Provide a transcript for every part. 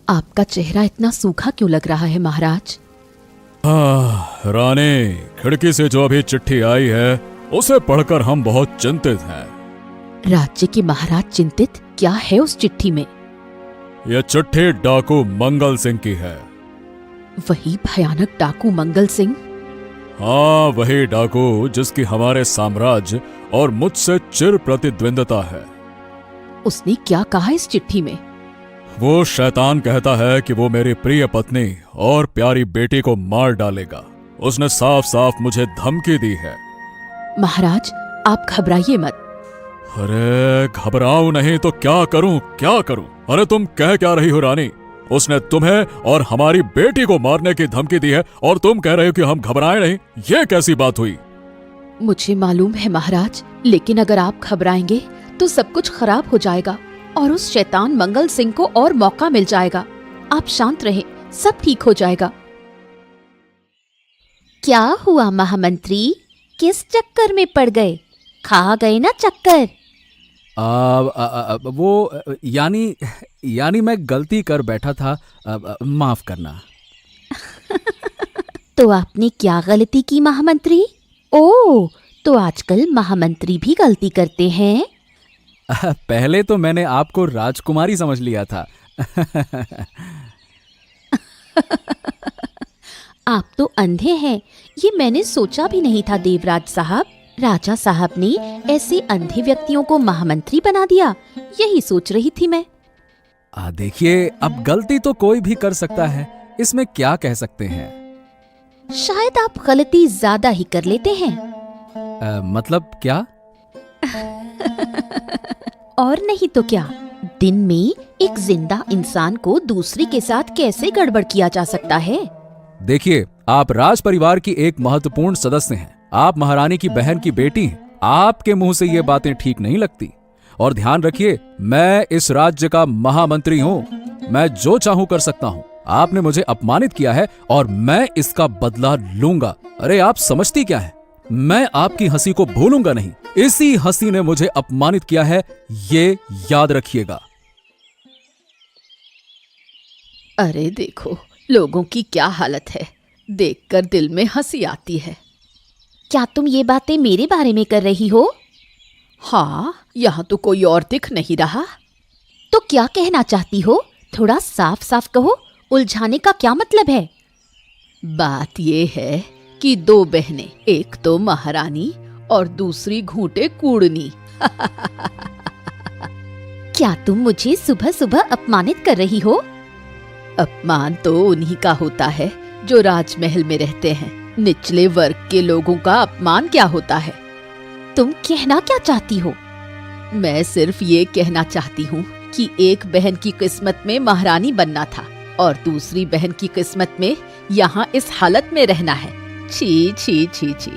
आपका चेहरा इतना सूखा क्यों लग रहा है महाराज? रानी, खिड़की से जो अभी चिट्ठी आई है उसे पढ़कर हम बहुत चिंतित हैं। राज्य के महाराज चिंतित? क्या है उस चिट्ठी में? यह चिट्ठी डाकू मंगल सिंह की है। वही भयानक डाकू मंगल सिंह? हाँ, वही डाकू जिसकी हमारे साम्राज्य और मुझसे चिर प्रतिद्वंद्विता है। उसने क्या कहा इस चिट्ठी में? वो शैतान कहता है कि वो मेरी प्रिय पत्नी और प्यारी बेटी को मार डालेगा। उसने साफ साफ मुझे धमकी दी है। महाराज, आप घबराइए मत। अरे घबराऊं नहीं तो क्या करूं, क्या करूं? अरे तुम कह क्या रही हो रानी? उसने तुम्हें और हमारी बेटी को मारने की धमकी दी है और तुम कह रहे हो कि हम घबराएं नहीं? ये कैसी बात हुई? मुझे मालूम है महाराज, लेकिन अगर आप घबराएंगे तो सब कुछ खराब हो जाएगा और उस शैतान मंगल सिंह को और मौका मिल जाएगा। आप शांत रहें, सब ठीक हो जाएगा। क्या हुआ महामंत्री? किस चक्कर में पड़ गए? खा गए ना चक्कर? वो यानी मैं गलती कर बैठा था, माफ करना। तो आपने क्या गलती की महामंत्री? ओह, तो आजकल महामंत्री भी गलती करते हैं। पहले तो मैंने आपको राजकुमारी समझ लिया था। आप तो अंधे हैं, ये मैंने सोचा भी नहीं था देवराज साहब। राजा साहब ने ऐसे अंधे व्यक्तियों को महामंत्री बना दिया, यही सोच रही थी मैं। देखिए, अब गलती तो कोई भी कर सकता है, इसमें क्या कह सकते हैं। शायद आप गलती ज्यादा ही कर लेते हैं। मतलब क्या? और नहीं तो क्या, दिन में एक जिंदा इंसान को दूसरे के साथ कैसे गड़बड़ किया जा सकता है? देखिए, आप राज परिवार की एक महत्वपूर्ण सदस्य हैं। आप महारानी की बहन की बेटी हैं। आपके मुंह से ये बातें ठीक नहीं लगती। और ध्यान रखिए, मैं इस राज्य का महामंत्री हूँ। मैं जो चाहूँ कर सकता हूँ। आपने मुझे अपमानित किया है और मैं इसका बदला लूंगा। अरे आप समझती क्या है? मैं आपकी हंसी को भूलूंगा नहीं। इसी हंसी ने मुझे अपमानित किया है, ये याद रखिएगा। अरे देखो, लोगों की क्या हालत है, देखकर दिल में हंसी आती है। क्या तुम ये बातें मेरे बारे में कर रही हो? हाँ, यहाँ तो कोई और दिख नहीं रहा। तो क्या कहना चाहती हो? थोड़ा साफ साफ कहो, उलझाने का क्या मतलब है? बात ये है कि दो बहनें, एक तो महारानी और दूसरी घूंटे कूड़नी। क्या तुम मुझे सुबह सुबह अपमानित कर रही हो? अपमान तो उन्हीं का होता है जो राजमहल में रहते हैं। निचले वर्ग के लोगों का अपमान क्या होता है? तुम कहना क्या चाहती हो? मैं सिर्फ ये कहना चाहती हूँ कि एक बहन की किस्मत में महारानी बनना था और दूसरी बहन की किस्मत में यहाँ इस हालत में रहना है। छी छी छी छी।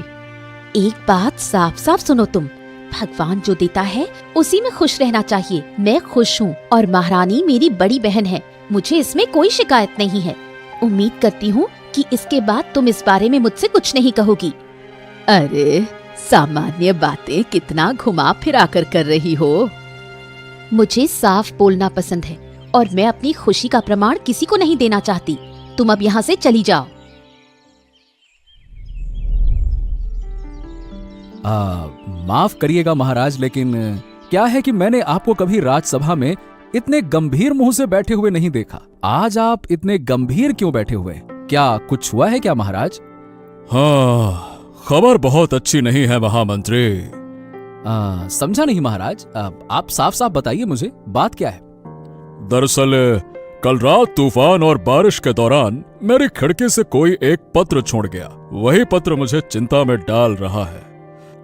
एक बात साफ साफ सुनो तुम, भगवान जो देता है उसी में खुश रहना चाहिए। मैं खुश हूँ और महारानी मेरी बड़ी बहन है, मुझे इसमें कोई शिकायत नहीं है। उम्मीद करती हूँ कि इसके बाद तुम इस बारे में मुझसे कुछ नहीं कहोगी। अरे सामान्य बातें कितना घुमा फिरा कर रही हो। मुझे साफ बोलना पसंद है और मैं अपनी खुशी का प्रमाण किसी को नहीं देना चाहती। तुम अब यहाँ से चली जाओ। माफ करिएगा महाराज, लेकिन क्या है कि मैंने आपको कभी राजसभा में इतने गंभीर मुंह से बैठे हुए नहीं देखा। आज आप इतने गंभीर क्यों बैठे हुए हैं? क्या कुछ हुआ है क्या महाराज? हाँ, खबर बहुत अच्छी नहीं है महामंत्री। समझा नहीं महाराज, आप साफ साफ बताइए मुझे, बात क्या है? दरअसल कल रात तूफान और बारिश के दौरान मेरी खिड़की से कोई एक पत्र छोड़ गया। वही पत्र मुझे चिंता में डाल रहा है।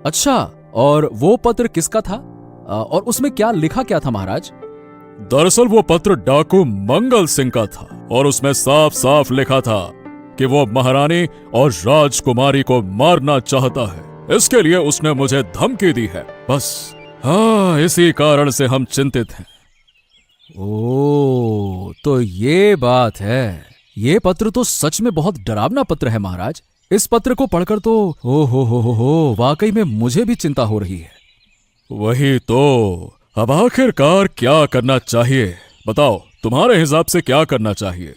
अच्छा, और वो पत्र किसका था? और उसमें क्या लिखा क्या था महाराज? दरअसल वो पत्र डाकू मंगल सिंह का था और उसमें साफ साफ लिखा था कि वो महारानी और राजकुमारी को मारना चाहता है। इसके लिए उसने मुझे धमकी दी है। बस हाँ, इसी कारण से हम चिंतित हैं। ओह, तो ये बात है। ये पत्र तो सच में बहुत डरावना पत्र है महाराज। इस पत्र को पढ़कर तो ओ हो, वाकई में मुझे भी चिंता हो रही है। वही तो, अब आखिरकार क्या करना चाहिए बताओ, तुम्हारे हिसाब से क्या करना चाहिए?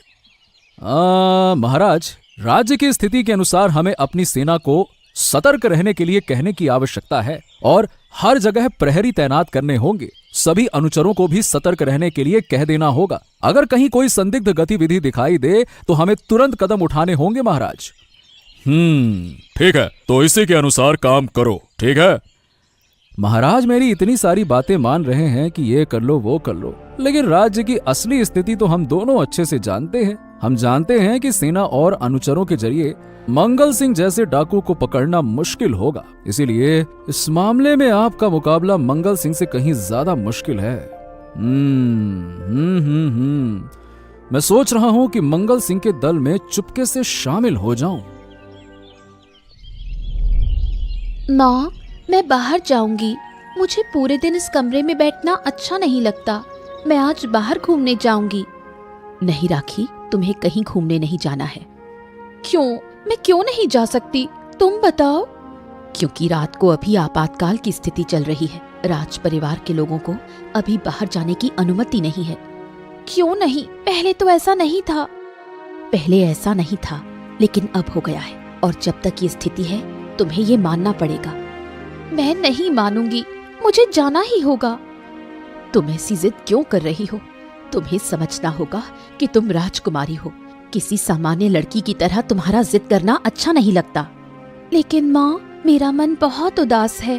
महाराज, राज्य की स्थिति के अनुसार हमें अपनी सेना को सतर्क रहने के लिए कहने की आवश्यकता है और हर जगह प्रहरी तैनात करने होंगे। सभी अनुचरों को भी सतर्क रहने के लिए कह देना होगा। अगर कहीं कोई संदिग्ध गतिविधि दिखाई दे तो हमें तुरंत कदम उठाने होंगे महाराज। ठीक है, तो इसी के अनुसार काम करो, ठीक है? महाराज, मेरी इतनी सारी बातें मान रहे हैं कि ये कर लो वो कर लो, लेकिन राज्य की असली स्थिति तो हम दोनों अच्छे से जानते हैं। हम जानते हैं कि सेना और अनुचरों के जरिए मंगल सिंह जैसे डाकू को पकड़ना मुश्किल होगा। इसीलिए इस मामले में आपका मुकाबला मंगल सिंह से कहीं ज्यादा मुश्किल है। मैं सोच रहा हूं कि मंगल सिंह के दल में चुपके से शामिल हो जाऊं। माँ, मैं बाहर जाऊंगी। मुझे पूरे दिन इस कमरे में बैठना अच्छा नहीं लगता। मैं आज बाहर घूमने जाऊंगी। नहीं राखी, तुम्हें कहीं घूमने नहीं जाना है। क्यों? मैं क्यों नहीं जा सकती? तुम बताओ। क्योंकि रात को अभी आपातकाल की स्थिति चल रही है। राज परिवार के लोगों को अभी बाहर जाने की अनुमति नहीं है। क्यों नहीं? पहले तो ऐसा नहीं था। पहले ऐसा नहीं था, लेकिन अब हो गया है, और जब तक ये स्थिति है तुम्हें ये मानना पड़ेगा। मैं नहीं मानूंगी, मुझे जाना ही होगा। तुम ऐसी जिद क्यों कर रही हो? तुम्हें समझना होगा कि तुम राजकुमारी हो। किसी सामान्य लड़की की तरह तुम्हारा जिद करना अच्छा नहीं लगता। लेकिन माँ, मेरा मन बहुत उदास है।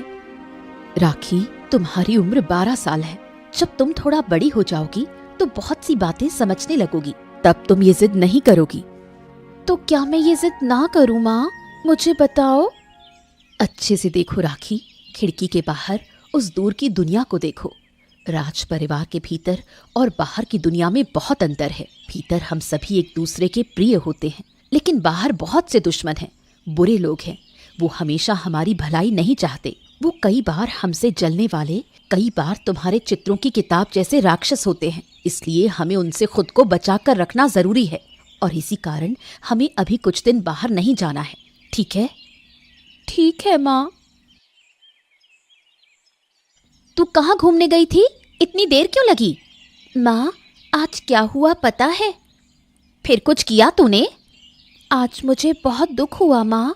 राखी, तुम्हारी उम्र 12 साल है। जब तुम थोड़ा बड़ी हो जाओगी तो बहुत सी बातें समझने लगोगी, तब तुम ये जिद नहीं करोगी। तो क्या मैं ये जिद ना करूँ माँ? मुझे बताओ। अच्छे से देखो राखी, खिड़की के बाहर उस दूर की दुनिया को देखो। राज परिवार के भीतर और बाहर की दुनिया में बहुत अंतर है। भीतर हम सभी एक दूसरे के प्रिय होते हैं, लेकिन बाहर बहुत से दुश्मन हैं, बुरे लोग हैं। वो हमेशा हमारी भलाई नहीं चाहते। वो कई बार हमसे जलने वाले, कई बार तुम्हारे चित्रों की किताब जैसे राक्षस होते हैं। इसलिए हमें उनसे खुद को बचा कर रखना जरूरी है, और इसी कारण हमें अभी कुछ दिन बाहर नहीं जाना है, ठीक है? ठीक है माँ। तू कहाँ घूमने गई थी? इतनी देर क्यों लगी? माँ, आज क्या हुआ पता है? फिर कुछ किया तूने? आज मुझे बहुत दुख हुआ माँ।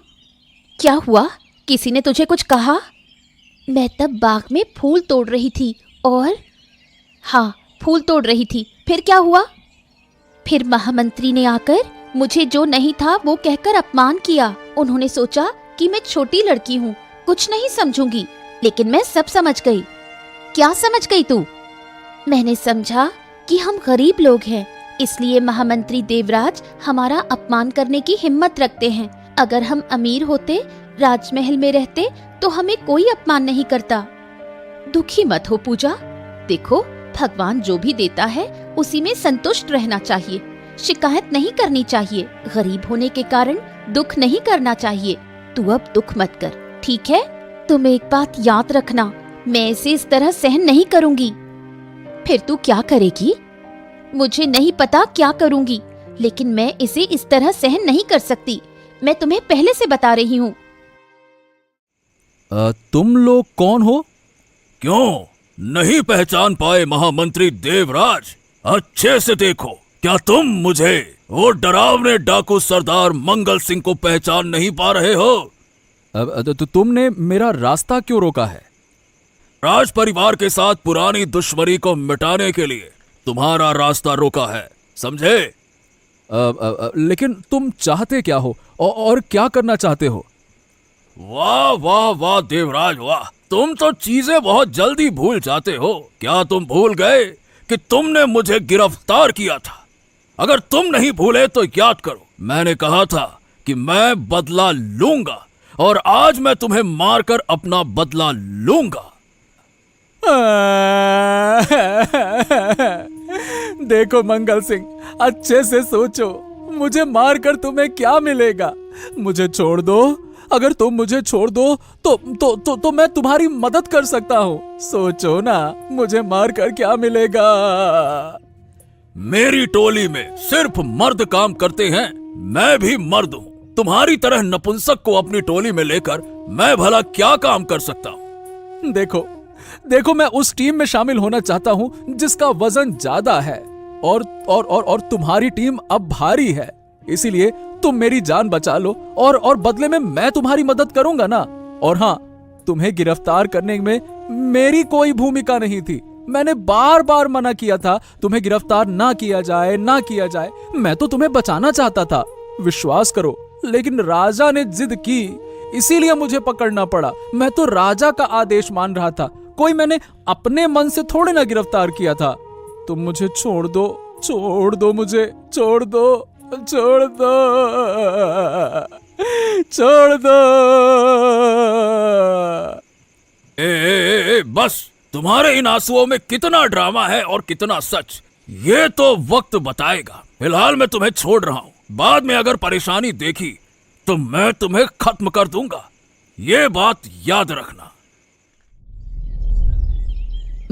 क्या हुआ? किसी ने तुझे कुछ कहा? मैं तब बाग में फूल तोड़ रही थी और... हाँ, फूल तोड़ रही थी, फिर क्या हुआ? फिर महामंत्री ने आकर मुझे जो नहीं था वो कहकर अपमान किया। उन्होंने सोचा कि मैं छोटी लड़की हूँ, कुछ नहीं समझूंगी, लेकिन मैं सब समझ गई। क्या समझ गई तू? मैंने समझा कि हम गरीब लोग हैं, इसलिए महामंत्री देवराज हमारा अपमान करने की हिम्मत रखते हैं। अगर हम अमीर होते, राजमहल में रहते, तो हमें कोई अपमान नहीं करता। दुखी मत हो पूजा। देखो, भगवान जो भी देता है उसी में संतुष्ट रहना चाहिए। शिकायत नहीं करनी चाहिए। गरीब होने के कारण दुख नहीं करना चाहिए। तू अब दुख मत कर, ठीक है? तुम एक बात याद रखना, मैं इसे इस तरह सहन नहीं करूंगी। फिर तू क्या करेगी? मुझे नहीं पता क्या करूंगी, लेकिन मैं इसे इस तरह सहन नहीं कर सकती। मैं तुम्हें पहले से बता रही हूँ। तुम लोग कौन हो? क्यों नहीं पहचान पाए महामंत्री देवराज? अच्छे से देखो, क्या तुम मुझे, वो डरावने डाकू सरदार मंगल सिंह को पहचान नहीं पा रहे हो? तो तुमने मेरा रास्ता क्यों रोका है? राज परिवार के साथ पुरानी दुश्मनी को मिटाने के लिए तुम्हारा रास्ता रोका है, समझे? लेकिन तुम चाहते क्या हो और क्या करना चाहते हो? वाह वाह वाह देवराज वाह, तुम तो चीजें बहुत जल्दी भूल जाते हो। क्या तुम भूल गए कि तुमने मुझे गिरफ्तार किया था? अगर तुम नहीं भूले तो याद करो, मैंने कहा था कि मैं बदला लूंगा, और आज मैं तुम्हें मारकर अपना बदला लूंगा। देखो मंगल सिंह, अच्छे से सोचो, मुझे मारकर तुम्हें क्या मिलेगा? मुझे छोड़ दो। अगर तुम मुझे छोड़ दो तो मैं तुम्हारी मदद कर सकता हूँ। सोचो ना, मुझे मारकर क्या मिलेगा? मेरी टोली में सिर्फ मर्द काम करते हैं, मैं भी मर्द हूँ। तुम्हारी तरह नपुंसक को अपनी टोली में लेकर मैं भला क्या काम कर सकता हूँ? देखो, मैं उस टीम में शामिल होना चाहता हूँ जिसका वजन ज्यादा है। और तुम्हारी टीम अब भारी है, इसीलिए तुम मेरी जान बचा लो और बदले में मैं तुम्हारी मदद करूंगा ना। और हाँ, तुम्हें गिरफ्तार करने में मेरी कोई भूमिका नहीं थी। मैंने बार बार मना किया था तुम्हें गिरफ्तार ना किया जाए, ना किया जाए। मैं तो तुम्हें बचाना चाहता था, विश्वास करो, लेकिन राजा ने जिद की, इसीलिए मुझे पकड़ना पड़ा। मैं तो राजा का आदेश मान रहा था, कोई मैंने अपने मन से थोड़े ना गिरफ्तार किया था। तुम मुझे छोड़ दो, छोड़ दो, मुझे छोड़ दो, छोड़ दो, छोड़ दो। बस, तुम्हारे इन आंसुओं में कितना ड्रामा है और कितना सच, ये तो वक्त बताएगा। फिलहाल मैं तुम्हें छोड़ रहा हूं, बाद में अगर परेशानी देखी तो मैं तुम्हें खत्म कर दूंगा, ये बात याद रखना।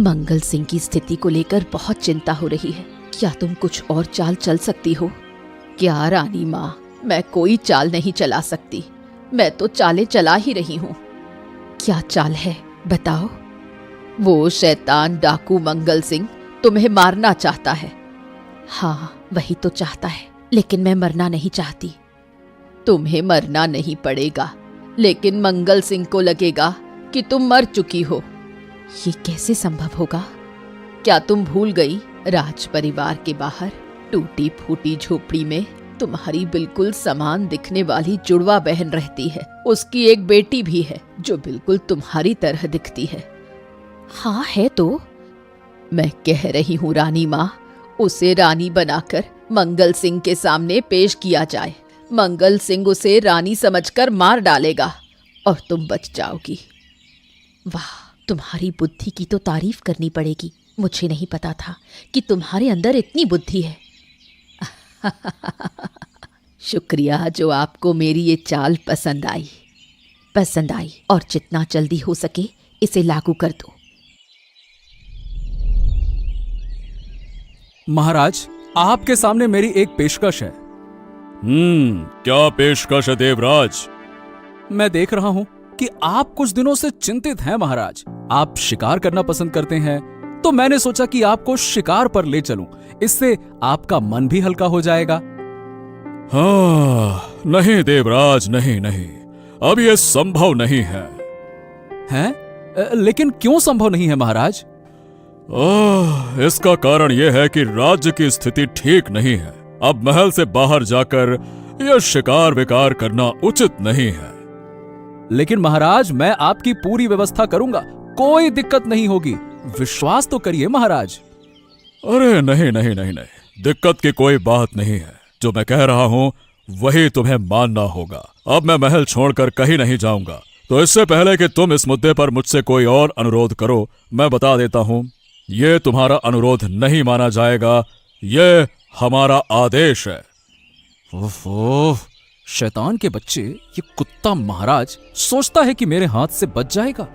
मंगल सिंह की स्थिति को लेकर बहुत चिंता हो रही है। क्या तुम कुछ और चाल चल सकती हो? क्या रानी माँ, मैं कोई चाल नहीं चला सकती, मैं तो चालें चला ही रही हूँ। क्या चाल है बताओ? वो शैतान डाकू मंगल सिंह तुम्हें मारना चाहता है। हाँ, वही तो चाहता है, लेकिन मैं मरना नहीं चाहती। तुम्हें मरना नहीं पड़ेगा, लेकिन मंगल सिंह को लगेगा कि तुम मर चुकी हो। ये कैसे संभव होगा? क्या तुम भूल गई, राज परिवार के बाहर टूटी फूटी झोपड़ी में तुम्हारी बिल्कुल समान दिखने वाली जुड़वा बहन रहती है। उसकी एक बेटी भी है जो बिल्कुल तुम्हारी तरह दिखती है। हाँ है तो। मैं कह रही हूँ रानी माँ, उसे रानी बनाकर मंगल सिंह के सामने पेश किया जाए। मंगल सिंह उसे रानी समझकर मार डालेगा और तुम बच जाओगी। वाह, तुम्हारी बुद्धि की तो तारीफ करनी पड़ेगी। मुझे नहीं पता था कि तुम्हारे अंदर इतनी बुद्धि है। शुक्रिया जो आपको मेरी ये चाल पसंद आई। पसंद आई, और जितना जल्दी हो सके इसे लागू कर दो। महाराज, आपके सामने मेरी एक पेशकश है। क्या पेशकश है देवराज? मैं देख रहा हूं कि आप कुछ दिनों से चिंतित हैं महाराज। आप शिकार करना पसंद करते हैं, तो मैंने सोचा कि आपको शिकार पर ले चलूं, इससे आपका मन भी हल्का हो जाएगा। हाँ, नहीं देवराज, नहीं नहीं, अब यह संभव नहीं है। हैं? लेकिन क्यों संभव नहीं है महाराज? इसका कारण यह है कि राज्य की स्थिति ठीक नहीं है। अब महल से बाहर जाकर यह शिकार विकार करना उचित नहीं है। लेकिन महाराज, मैं आपकी पूरी व्यवस्था करूंगा, कोई दिक्कत नहीं होगी, विश्वास तो करिए महाराज। अरे नहीं नहीं नहीं नहीं, दिक्कत की कोई बात नहीं है। जो मैं कह रहा हूं वही तुम्हें मानना होगा। अब मैं महल छोड़कर कहीं नहीं जाऊंगा, तो इससे पहले कि तुम इस मुद्दे पर मुझसे कोई और अनुरोध करो, मैं बता देता हूं, यह तुम्हारा अनुरोध नहीं माना जाएगा, यह हमारा आदेश है। ओह, शैतान के बच्चे, ये कुत्ता महाराज सोचता है कि मेरे हाथ से बच जाएगा।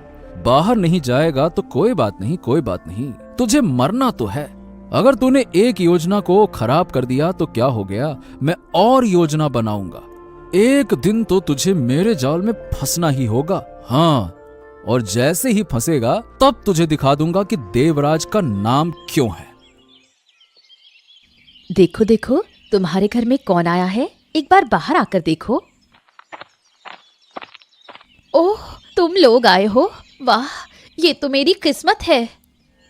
बाहर नहीं जाएगा तो कोई बात नहीं, कोई बात नहीं, तुझे मरना तो है। अगर तूने एक योजना को खराब कर दिया तो क्या हो गया, मैं और योजना बनाऊंगा। एक दिन तो तुझे मेरे जाल में फंसना ही होगा। हाँ, और जैसे ही फंसेगा तब तुझे दिखा दूंगा कि देवराज का नाम क्यों है। देखो देखो, तुम्हारे घर में कौन आया है, एक बार बाहर आकर देखो। ओह, तुम लोग आए हो, वाह, ये तो मेरी किस्मत है।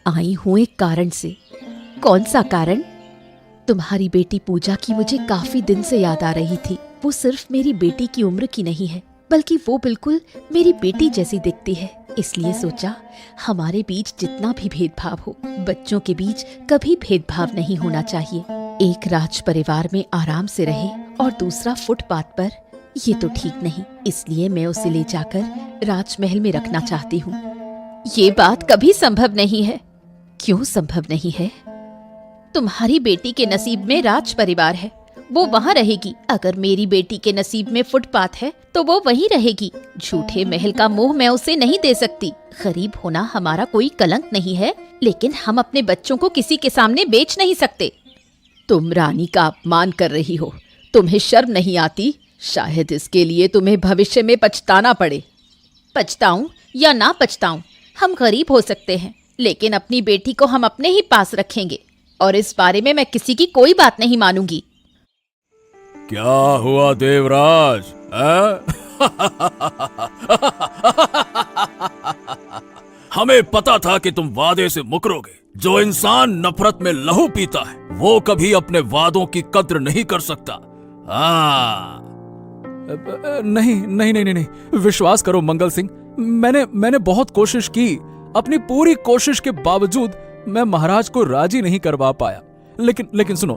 आई हूं एक कारण से। कौन सा कारण? तुम्हारी बेटी पूजा की मुझे काफी दिन से याद आ रही थी। वो सिर्फ मेरी बेटी की उम्र की नहीं है, बल्कि वो बिल्कुल मेरी बेटी जैसी दिखती है। इसलिए सोचा, हमारे बीच जितना भी भेदभाव हो, बच्चों के बीच कभी भेदभाव नहीं होना चाहिए। एक राज परिवार में आराम से रहे और दूसरा फुटपाथ पर, ये तो ठीक नहीं। इसलिए मैं उसे ले जाकर राजमहल में रखना चाहती हूँ। ये बात कभी संभव नहीं है। क्यों संभव नहीं है? तुम्हारी बेटी के नसीब में राज परिवार है, वो वहाँ रहेगी। अगर मेरी बेटी के नसीब में फुटपाथ है तो वो वहीं रहेगी। झूठे महल का मोह मैं उसे नहीं दे सकती। गरीब होना हमारा कोई कलंक नहीं है, लेकिन हम अपने बच्चों को किसी के सामने बेच नहीं सकते। तुम रानी का अपमान कर रही हो, तुम्हें शर्म नहीं आती? शायद इसके लिए तुम्हें भविष्य में पछताना पड़े। पछताऊं या ना पछताऊं, हम गरीब हो सकते हैं, लेकिन अपनी बेटी को हम अपने ही पास रखेंगे। और इस बारे में मैं किसी की कोई बात नहीं मानूंगी। क्या हुआ देवराज? हमें पता था कि तुम वादे से मुकरोगे। जो इंसान नफरत में लहू पीता है वो कभी अपने वादों की कद्र नहीं कर सकता। नहीं नहीं नहीं नहीं, विश्वास करो मंगल सिंह, मैंने बहुत कोशिश की। अपनी पूरी कोशिश के बावजूद मैं महाराज को राजी नहीं करवा पाया। लेकिन सुनो,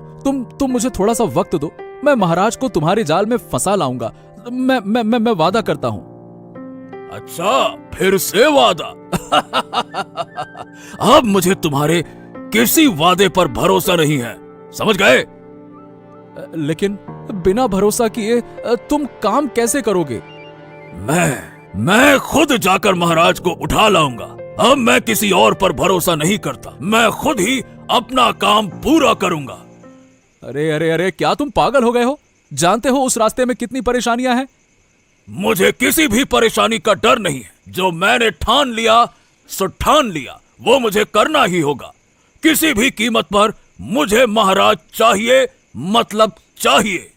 तुम मुझे थोड़ा सा वक्त दो, मैं महाराज को तुम्हारे जाल में फंसा लाऊंगा। मैं वादा करता हूं। अच्छा, फिर से वादा? अब मुझे तुम्हारे किसी वादे पर भरोसा नहीं है, समझ गए? लेकिन बिना भरोसा किए तुम काम कैसे करोगे? मैं खुद जाकर महाराज को उठा लाऊंगा। अब मैं किसी और पर भरोसा नहीं करता, मैं खुद ही अपना काम पूरा करूंगा। अरे अरे अरे, क्या तुम पागल हो गए हो? जानते हो उस रास्ते में कितनी परेशानियां हैं? मुझे किसी भी परेशानी का डर नहीं है। जो मैंने ठान लिया सो ठान लिया, वो मुझे करना ही होगा। किसी भी कीमत पर मुझे महाराज चाहिए, मतलब चाहिए।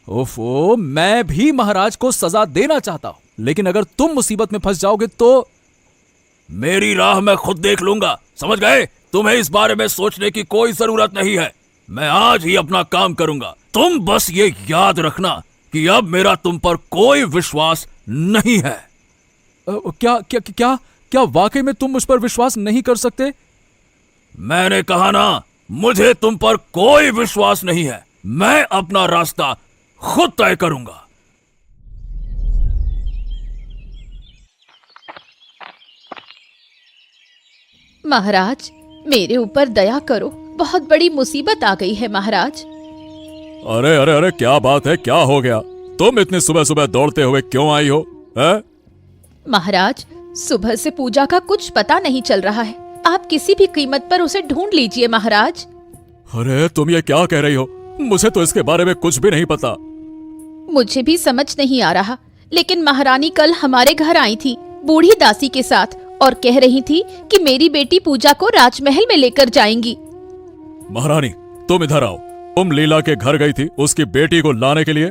ओफो, मैं भी महाराज को सजा देना चाहता हूं, लेकिन अगर तुम मुसीबत में फंस जाओगे तो मेरी राह मैं खुद देख लूंगा, समझ गए? तुम्हें इस बारे में सोचने की कोई जरूरत नहीं है। मैं आज ही अपना काम करूंगा। तुम बस ये याद रखना कि अब मेरा तुम पर कोई विश्वास नहीं है। क्या क्या क्या क्या वाकई में तुम मुझ पर विश्वास नहीं कर सकते? मैंने कहा ना, मुझे तुम पर कोई विश्वास नहीं है। मैं अपना रास्ता खुद तय करूंगा। महाराज, मेरे ऊपर दया करो, बहुत बड़ी मुसीबत आ गई है महाराज। अरे अरे अरे, क्या बात है? क्या हो गया? तुम इतनी सुबह सुबह दौड़ते हुए क्यों आई हो? महाराज, सुबह से पूजा का कुछ पता नहीं चल रहा है। आप किसी भी कीमत पर उसे ढूंढ लीजिए महाराज। अरे तुम ये क्या कह रही हो? मुझे तो इसके बारे में कुछ भी नहीं पता। मुझे भी समझ नहीं आ रहा, लेकिन महारानी कल हमारे घर आई थी बूढ़ी दासी के साथ और कह रही थी कि मेरी बेटी पूजा को राजमहल में लेकर जाएंगी। महारानी, तुम इधर आओ। तुम लीला के घर गई थी उसकी बेटी को लाने के लिए?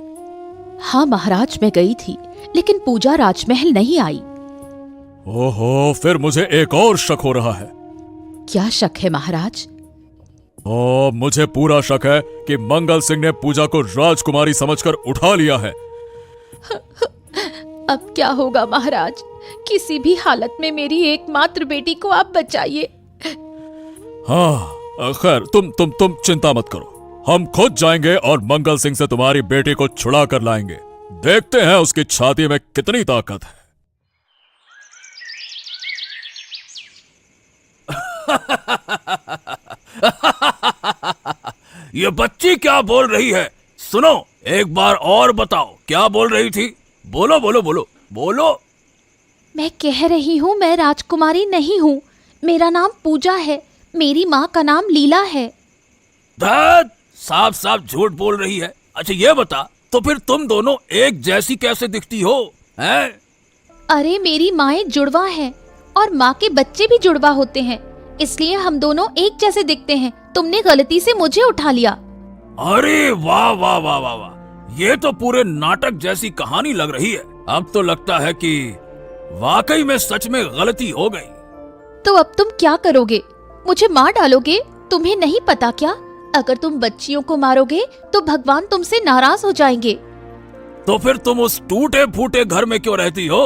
हाँ महाराज, मैं गई थी, लेकिन पूजा राजमहल नहीं आई। ओहो, फिर मुझे एक और शक हो रहा है। क्या शक है महाराज? मुझे पूरा शक है कि मंगल सिंह ने पूजा को राजकुमारी समझकर उठा लिया है। अब क्या होगा महाराज? किसी भी हालत में मेरी एकमात्र बेटी को आप बचाइए। हाँ, खैर तुम चिंता मत करो। हम खुद जाएंगे और मंगल सिंह से तुम्हारी बेटी को छुड़ा कर लाएंगे। देखते हैं उसकी छाती में कितनी ताकत है। ये बच्ची क्या बोल रही है? सुनो, एक बार और बताओ, क्या बोल रही थी? बोलो बोलो बोलो बोलो। मैं कह रही हूँ मैं राजकुमारी नहीं हूँ, मेरा नाम पूजा है, मेरी माँ का नाम लीला है। धत, साफ साफ झूठ बोल रही है। अच्छा ये बता, तो फिर तुम दोनों एक जैसी कैसे दिखती हो? हैं? अरे मेरी माएँ जुड़वा हैं और माँ के बच्चे भी जुड़वा होते हैं, इसलिए हम दोनों एक जैसे दिखते हैं। तुमने गलती से मुझे उठा लिया। अरे वाह वाह वाह वाह वाह, ये तो पूरे नाटक जैसी कहानी लग रही है। अब तो लगता है कि वाकई में सच में गलती हो गई। तो अब तुम क्या करोगे? मुझे मार डालोगे? तुम्हें नहीं पता क्या, अगर तुम बच्चियों को मारोगे तो भगवान तुमसे नाराज हो जाएंगे। तो फिर तुम उस टूटे फूटे घर में क्यों रहती हो?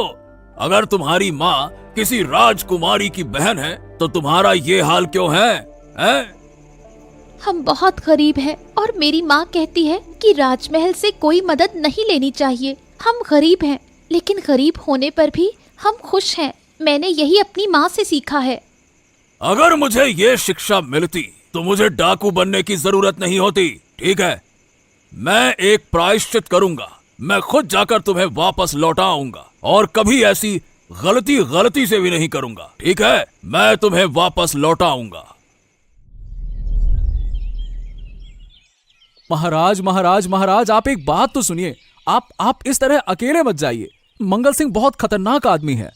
अगर तुम्हारी माँ किसी राजकुमारी की बहन है तो तुम्हारा ये हाल क्यों है? हैं? हम बहुत गरीब हैं और मेरी माँ कहती है कि राजमहल से कोई मदद नहीं लेनी चाहिए। हम गरीब हैं, लेकिन गरीब होने पर भी हम खुश हैं। मैंने यही अपनी माँ से सीखा है। अगर मुझे ये शिक्षा मिलती तो मुझे डाकू बनने की जरूरत नहीं होती। ठीक है, मैं एक प्रायश्चित करूंगा। मैं खुद जाकर तुम्हें वापस लौटा आऊंगा और कभी ऐसी गलती से भी नहीं करूंगा। ठीक है, मैं तुम्हें वापस लौटा आऊंगा। महाराज महाराज महाराज, आप एक बात तो सुनिए। आप इस तरह अकेले मत जाइए। मंगल सिंह बहुत खतरनाक आदमी है।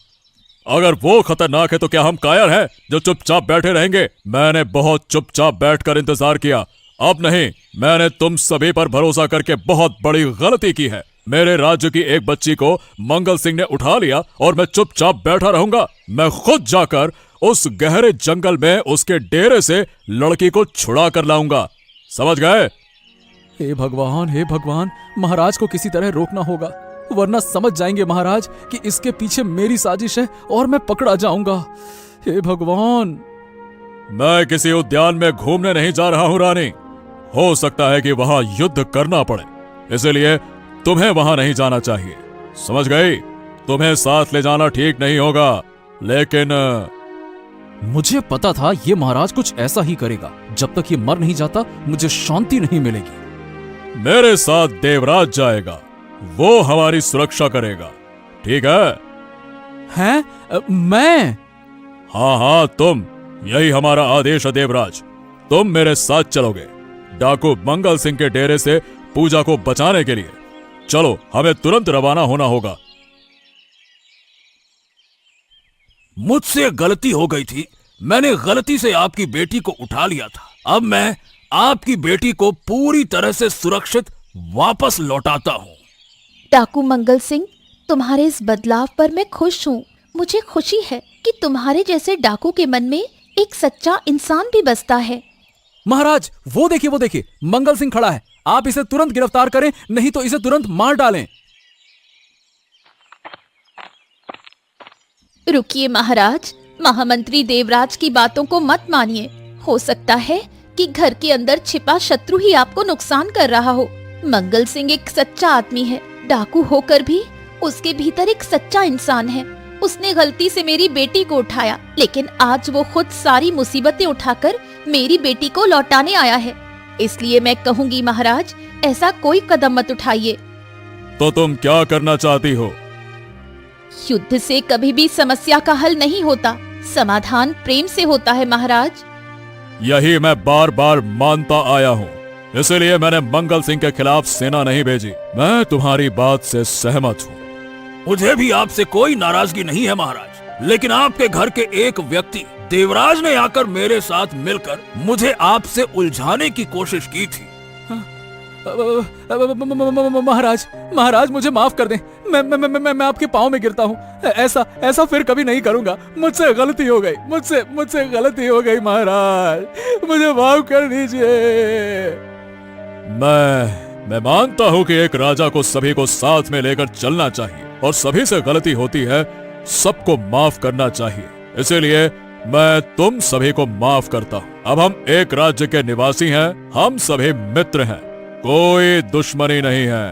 अगर वो खतरनाक है तो क्या हम कायर हैं जो चुपचाप बैठे रहेंगे? मैंने बहुत चुपचाप बैठकर इंतजार किया। अब नहीं, मैंने तुम सभी पर भरोसा करके बहुत बड़ी गलती की है। मेरे राज्य की एक बच्ची को मंगल सिंह ने उठा लिया और मैं चुपचाप बैठा रहूंगा? मैं खुद जाकर उस गहरे जंगल में उसके डेरे से लड़की को छुड़ा कर लाऊंगा। समझ गए? हे भगवान, महाराज को किसी तरह रोकना होगा, वरना समझ जाएंगे महाराज कि इसके पीछे मेरी साजिश है और मैं पकड़ा जाऊंगा। हे भगवान। मैं किसी उद्यान में घूमने नहीं जा रहा हूं रानी। हो सकता है कि वहां युद्ध करना पड़े, इसलिए तुम्हें वहां नहीं जाना चाहिए। समझ गई? तुम्हें साथ ले जाना ठीक नहीं होगा, लेकिन मुझे पता था ये महाराज कुछ ऐसा ही करेगा। जब तक ये मर नहीं जाता मुझे शांति नहीं मिलेगी। मेरे साथ देवराज जाएगा, वो हमारी सुरक्षा करेगा। ठीक है? हैं? मैं? हाँ, तुम। यही हमारा आदेश है देवराज। तुम मेरे साथ चलोगे डाकू मंगल सिंह के डेरे से पूजा को बचाने के लिए। चलो, हमें तुरंत रवाना होना होगा। मुझसे गलती हो गई थी। मैंने गलती से आपकी बेटी को उठा लिया था। अब मैं आपकी बेटी को पूरी तरह से सुरक्षित वापस लौटाता हूँ। डाकू मंगल सिंह, तुम्हारे इस बदलाव पर मैं खुश हूँ। मुझे खुशी है कि तुम्हारे जैसे डाकू के मन में एक सच्चा इंसान भी बसता है। महाराज, वो देखिए, मंगल सिंह खड़ा है। आप इसे तुरंत गिरफ्तार करें, नहीं तो इसे तुरंत मार डालें। रुकिए महाराज, महामंत्री देवराज की बातों को मत मानिए। हो सकता है कि घर के अंदर छिपा शत्रु ही आपको नुकसान कर रहा हो। मंगल सिंह एक सच्चा आदमी है। डाकू होकर भी उसके भीतर एक सच्चा इंसान है। उसने गलती से मेरी बेटी को उठाया, लेकिन आज वो खुद सारी मुसीबतें उठाकर मेरी बेटी को लौटाने आया है। इसलिए मैं कहूंगी महाराज, ऐसा कोई कदम मत उठाइए। तो तुम क्या करना चाहती हो? युद्ध से कभी भी समस्या का हल नहीं होता, समाधान प्रेम से होता है महाराज। यही मैं बार बार मानता आया हूँ, इसलिए मैंने मंगल सिंह के खिलाफ सेना नहीं भेजी। मैं तुम्हारी बात से सहमत हूँ। मुझे भी आपसे कोई नाराजगी नहीं है महाराज, लेकिन आपके घर के एक व्यक्ति देवराज ने आकर मेरे साथ मिलकर मुझे आपसे उलझाने की कोशिश की थी। महाराज मुझे माफ कर दें। मैं आपके पाँव में गिरता हूँ। ऐसा फिर कभी नहीं करूंगा। मुझसे गलती हो गई, मुझसे गलती हो गई महाराज, मुझे माफ कर दीजिए। मैं मानता हूँ कि एक राजा को सभी को साथ में लेकर चलना चाहिए और सभी से गलती होती है, सबको माफ करना चाहिए। इसीलिए मैं तुम सभी को माफ करता हूँ। अब हम एक राज्य के निवासी हैं, हम सभी मित्र हैं, कोई दुश्मनी नहीं है।